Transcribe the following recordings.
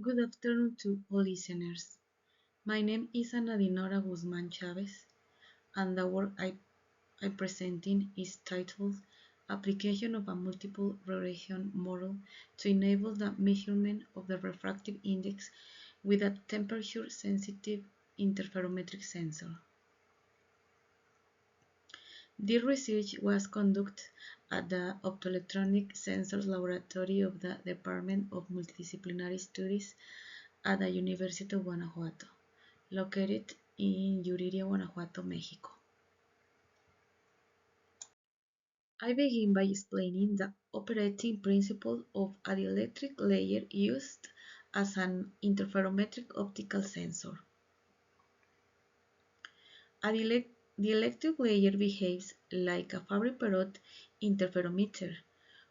Good afternoon to all listeners. My name is Ana Dinora Guzman Chavez, and the work I'm presenting is titled Application of a Multiple Regression Model to Enable the Measurement of the Refractive Index with a Temperature-Sensitive Interferometric Sensor. This research was conducted at the Optoelectronic Sensors Laboratory of the Department of Multidisciplinary Studies at the University of Guanajuato, located in Yuriria, Guanajuato, Mexico. I begin by explaining the operating principle of a dielectric layer used as an interferometric optical sensor. A dielectric layer behaves like a Fabry-Perot interferometer,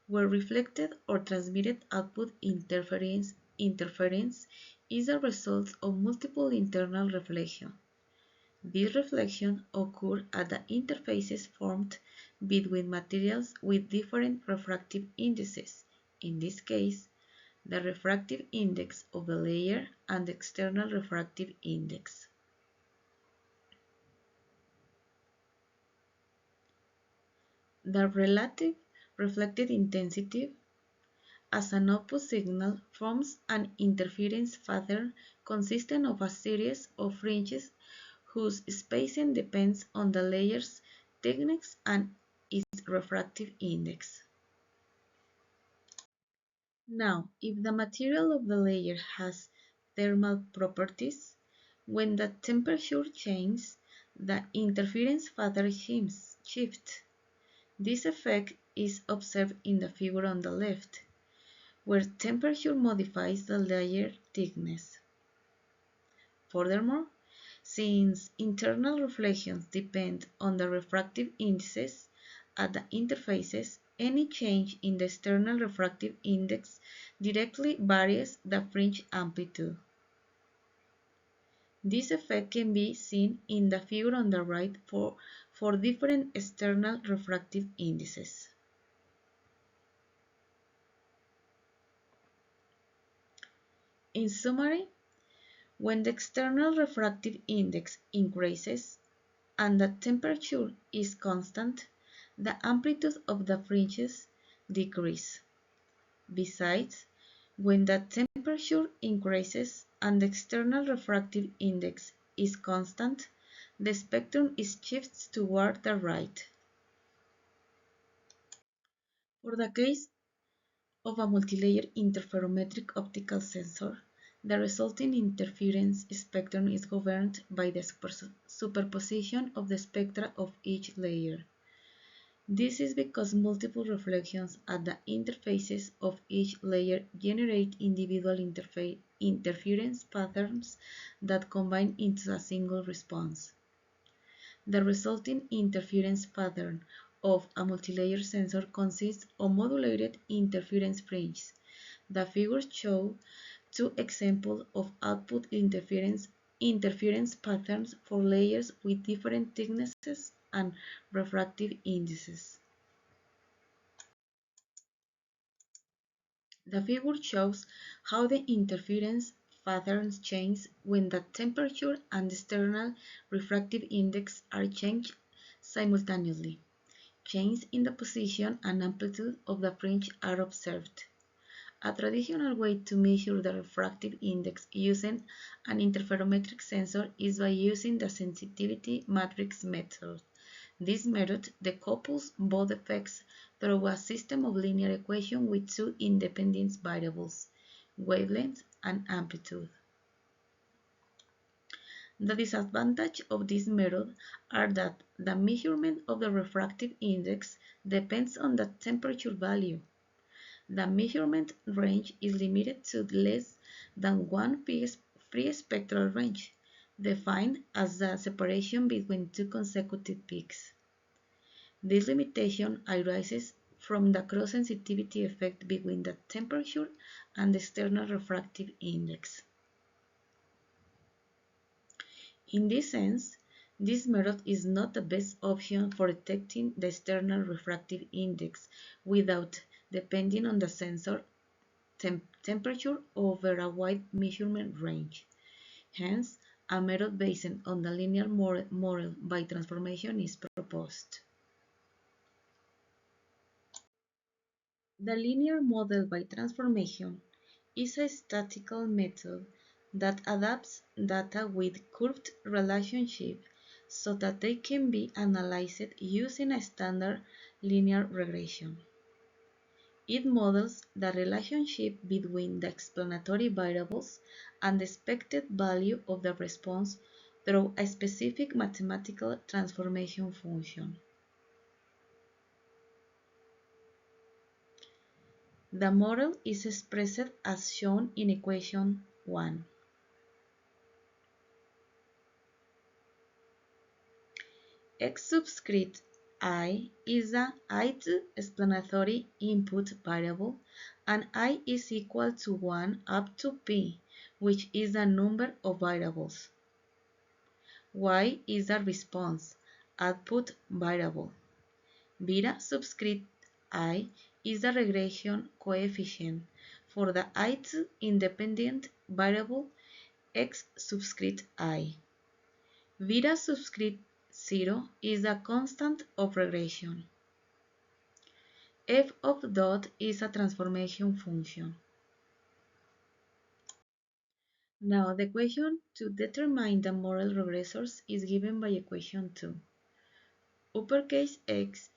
where reflected or transmitted output interference is a result of multiple internal reflections. These reflections occur at the interfaces formed between materials with different refractive indices, in this case, the refractive index of the layer and the external refractive index. The relative reflected intensity as an output signal forms an interference pattern consisting of a series of fringes whose spacing depends on the layer's thickness and its refractive index. Now, if the material of the layer has thermal properties, when the temperature changes, the interference pattern shifts. This effect is observed in the figure on the left, where temperature modifies the layer thickness. Furthermore, since internal reflections depend on the refractive indices at the interfaces, any change in the external refractive index directly varies the fringe amplitude. This effect can be seen in the figure on the right for different external refractive indices. In summary, when the external refractive index increases and the temperature is constant, the amplitude of the fringes decreases. Besides, when the temperature increases and the external refractive index is constant, the spectrum shifts toward the right. For the case of a multilayer interferometric optical sensor, the resulting interference spectrum is governed by the superposition of the spectra of each layer. This is because multiple reflections at the interfaces of each layer generate individual interference patterns that combine into a single response. The resulting interference pattern of a multilayer sensor consists of modulated interference fringes. The figures show two examples of output interference patterns for layers with different thicknesses and refractive indices. The figure shows how the interference patterns change when the temperature and external refractive index are changed simultaneously. Changes in the position and amplitude of the fringe are observed. A traditional way to measure the refractive index using an interferometric sensor is by using the sensitivity matrix method. This method decouples both effects through a system of linear equations with two independent variables, wavelength and amplitude. The disadvantages of this method are that the measurement of the refractive index depends on the temperature value. The measurement range is limited to less than one free spectral range, defined as the separation between two consecutive peaks. This limitation arises from the cross-sensitivity effect between the temperature and the external refractive index. In this sense, this method is not the best option for detecting the external refractive index without depending on the sensor temperature over a wide measurement range. Hence, a method based on the linear model by transformation is proposed. The linear model by transformation is a statistical method that adapts data with curved relationships so that they can be analyzed using a standard linear regression. It models the relationship between the explanatory variables and the expected value of the response through a specific mathematical transformation function. The model is expressed as shown in equation 1. X subscript I is the ith explanatory input variable, and I is equal to 1 up to p, which is the number of variables. Y is the response output variable. Beta subscript I is the regression coefficient for the ith independent variable X subscript I. Beta subscript 0 is the constant of regression. F of dot is a transformation function. Now the equation to determine the model regressors is given by equation 2. Uppercase X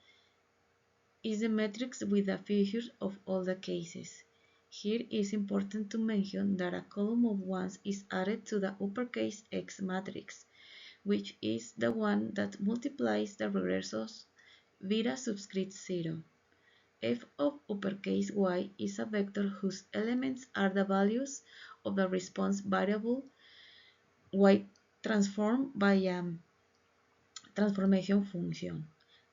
is the matrix with the features of all the cases. Here it is important to mention that a column of ones is added to the uppercase X matrix, which is the one that multiplies the regressors beta subscript 0. F of uppercase Y is a vector whose elements are the values of the response variable Y transformed by a transformation function.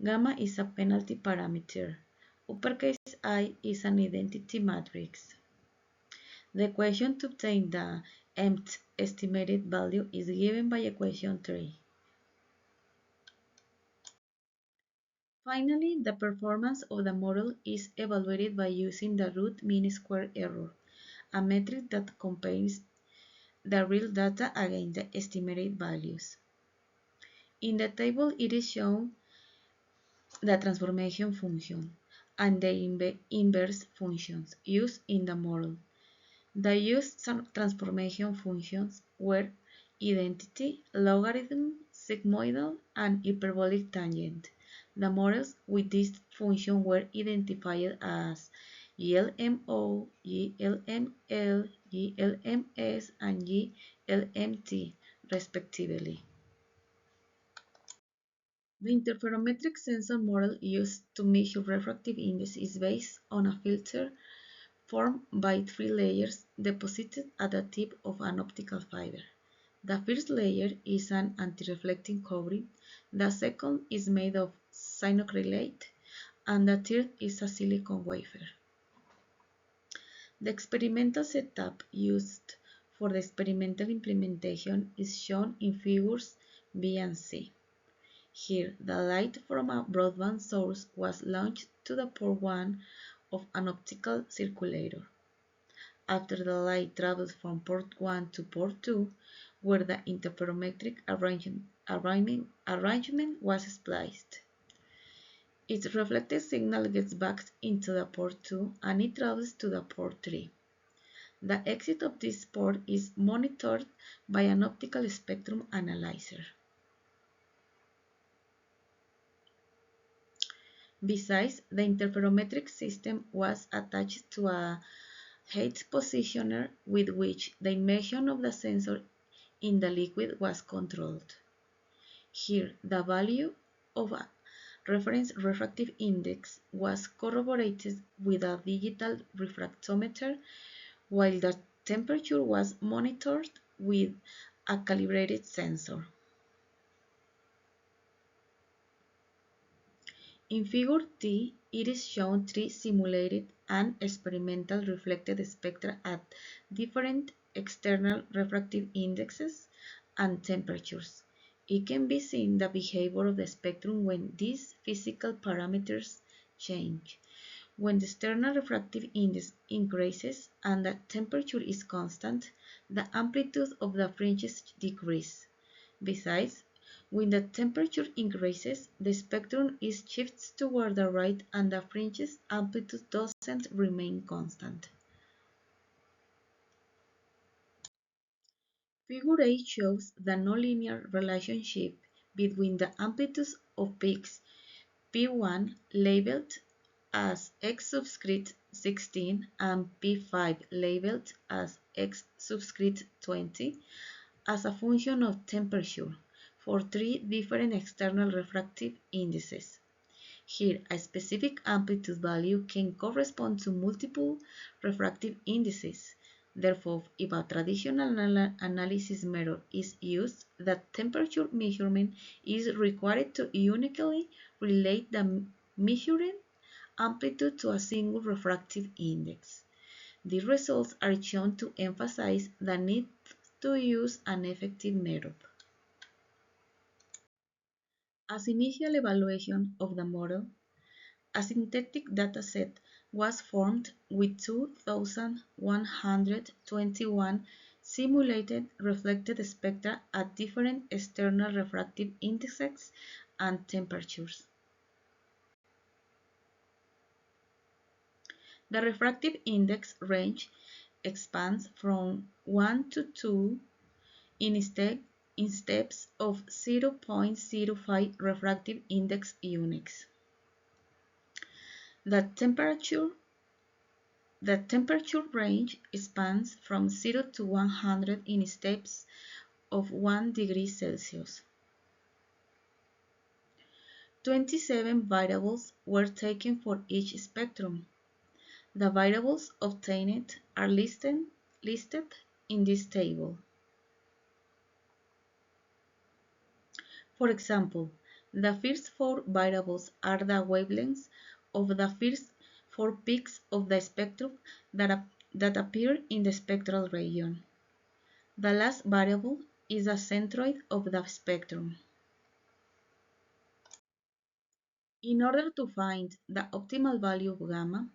Gamma is a penalty parameter. Uppercase I is an identity matrix. The equation to obtain the mth estimated value is given by equation 3. Finally, the performance of the model is evaluated by using the root mean square error, a metric that compares the real data against the estimated values. In the table, it is shown the transformation function and the inverse functions used in the model. The used transformation functions were identity, logarithm, sigmoidal, and hyperbolic tangent. The models with this function were identified as GLMO, GLML, GLMS, and GLMT, respectively. The interferometric sensor model used to measure refractive index is based on a filter formed by 3 layers deposited at the tip of an optical fiber. The first layer is an anti-reflecting covering, the second is made of cyanoacrylate, and the third is a silicon wafer. The experimental setup used for the experimental implementation is shown in figures B and C. Here, the light from a broadband source was launched to the port 1 of an optical circulator. After the light travels from port 1 to port 2, where the interferometric arrangement was spliced. Its reflected signal gets back into the port 2 and it travels to the port 3. The exit of this port is monitored by an optical spectrum analyzer. Besides, the interferometric system was attached to a height positioner with which the immersion of the sensor in the liquid was controlled. Here, the value of a reference refractive index was corroborated with a digital refractometer, while the temperature was monitored with a calibrated sensor. In figure D, it is shown 3 simulated and experimental reflected spectra at different external refractive indexes and temperatures. It can be seen the behavior of the spectrum when these physical parameters change. When the external refractive index increases and the temperature is constant, the amplitude of the fringes decreases. Besides, when the temperature increases, the spectrum is shifts toward the right and the fringe's amplitude doesn't remain constant. Figure 8 shows the nonlinear relationship between the amplitudes of peaks P1 labeled as x subscript 16 and P5 labeled as x subscript 20 as a function of temperature for three different external refractive indices. Here, a specific amplitude value can correspond to multiple refractive indices. Therefore, if a traditional analysis method is used, the temperature measurement is required to uniquely relate the measured amplitude to a single refractive index. These results are shown to emphasize the need to use an effective method. As initial evaluation of the model, a synthetic dataset was formed with 2,121 simulated reflected spectra at different external refractive indexes and temperatures. The refractive index range expands from 1 to 2 in steps of 0.05 refractive index units. The temperature range spans from 0 to 100 in steps of 1 degree Celsius. 27 variables were taken for each spectrum. The variables obtained are listed in this table. For example, the first four variables are the wavelengths of the first four peaks of the spectrum that appear in the spectral region. The last variable is the centroid of the spectrum. In order to find the optimal value of gamma,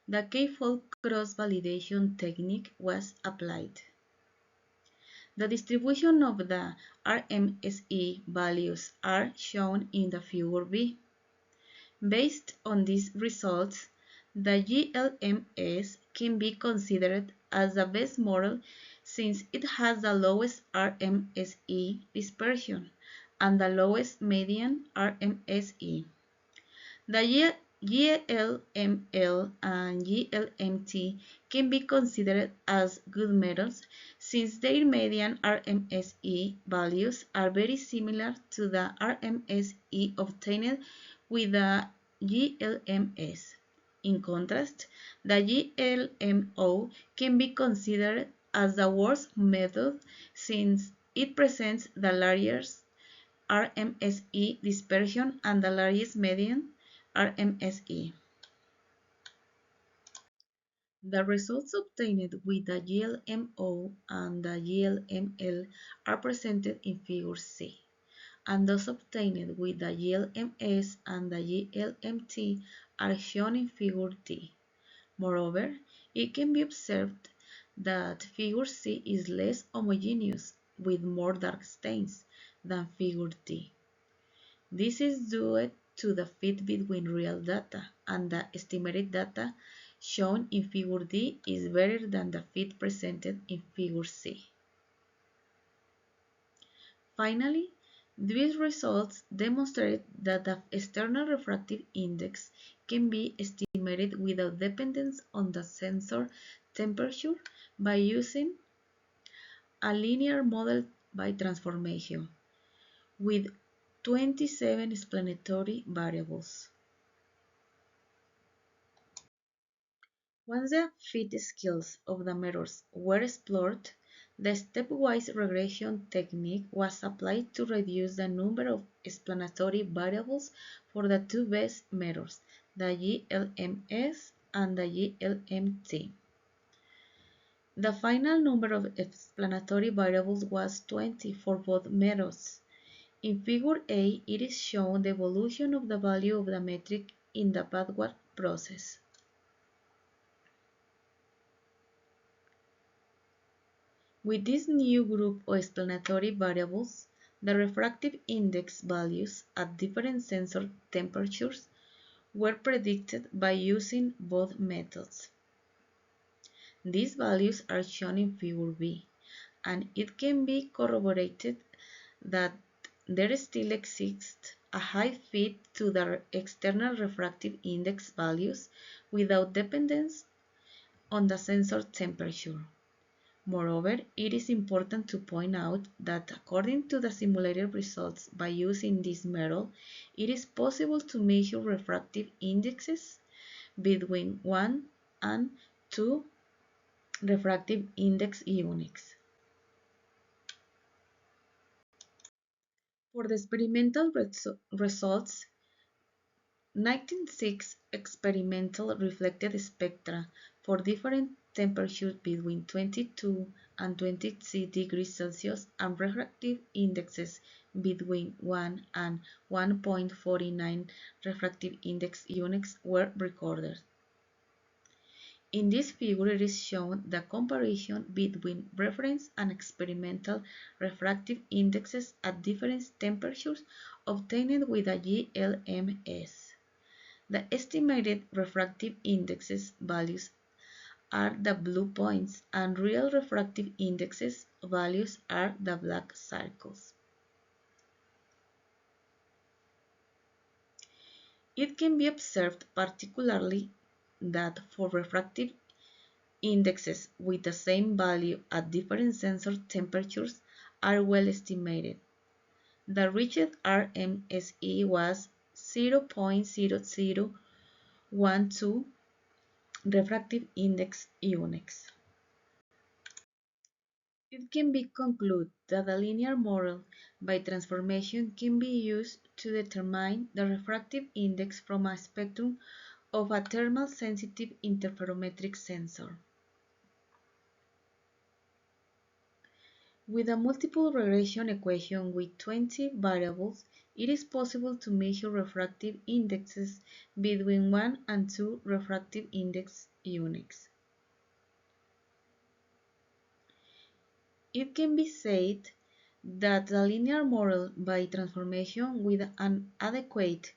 the k-fold cross-validation technique was applied. The distribution of the RMSE values are shown in the figure B. Based on these results, the GLMS can be considered as the best model since it has the lowest RMSE dispersion and the lowest median RMSE. The GLML and GLMT can be considered as good methods since their median RMSE values are very similar to the RMSE obtained with the GLMS. In contrast, the GLMO can be considered as the worst method since it presents the largest RMSE dispersion and the largest median RMSE. The results obtained with the GLMO and the GLML are presented in Figure C, and those obtained with the GLMS and the GLMT are shown in Figure D. Moreover, it can be observed that Figure C is less homogeneous with more dark stains than Figure D. This is due to the fit between real data and the estimated data shown in Figure D is better than the fit presented in Figure C. Finally, these results demonstrate that the external refractive index can be estimated without dependence on the sensor temperature by using a linear model by transformation with 27 explanatory variables. Once the fit skills of the methods were explored, the stepwise regression technique was applied to reduce the number of explanatory variables for the two best methods, the GLMS and the GLMT. The final number of explanatory variables was 20 for both methods. In Figure A, it is shown the evolution of the value of the metric in the backward process. With this new group of explanatory variables, the refractive index values at different sensor temperatures were predicted by using both methods. These values are shown in Figure B, and it can be corroborated that there still exists a high fit to the external refractive index values without dependence on the sensor temperature. Moreover, it is important to point out that according to the simulated results by using this method, it is possible to measure refractive indexes between 1 and 2 refractive index units. For the experimental results, 96 experimental reflected spectra for different temperatures between 22 and 26 degrees Celsius and refractive indexes between 1 and 1.49 refractive index units were recorded. In this figure, it is shown the comparison between reference and experimental refractive indexes at different temperatures obtained with a GLMS. The estimated refractive indexes values are the blue points, and real refractive indexes values are the black circles. It can be observed particularly that for refractive indexes with the same value at different sensor temperatures are well estimated. The reached RMSE was 0.0012 refractive index units. It can be concluded that a linear model by transformation can be used to determine the refractive index from a spectrum of a thermal sensitive interferometric sensor. With a multiple regression equation with 20 variables, it is possible to measure refractive indexes between 1 and 2 refractive index units. It can be said that the linear model by transformation with an adequate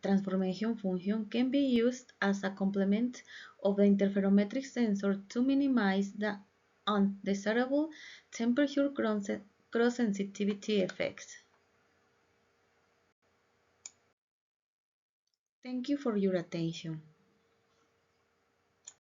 transformation function can be used as a complement of the interferometric sensor to minimize the undesirable temperature cross-sensitivity effects. Thank you for your attention.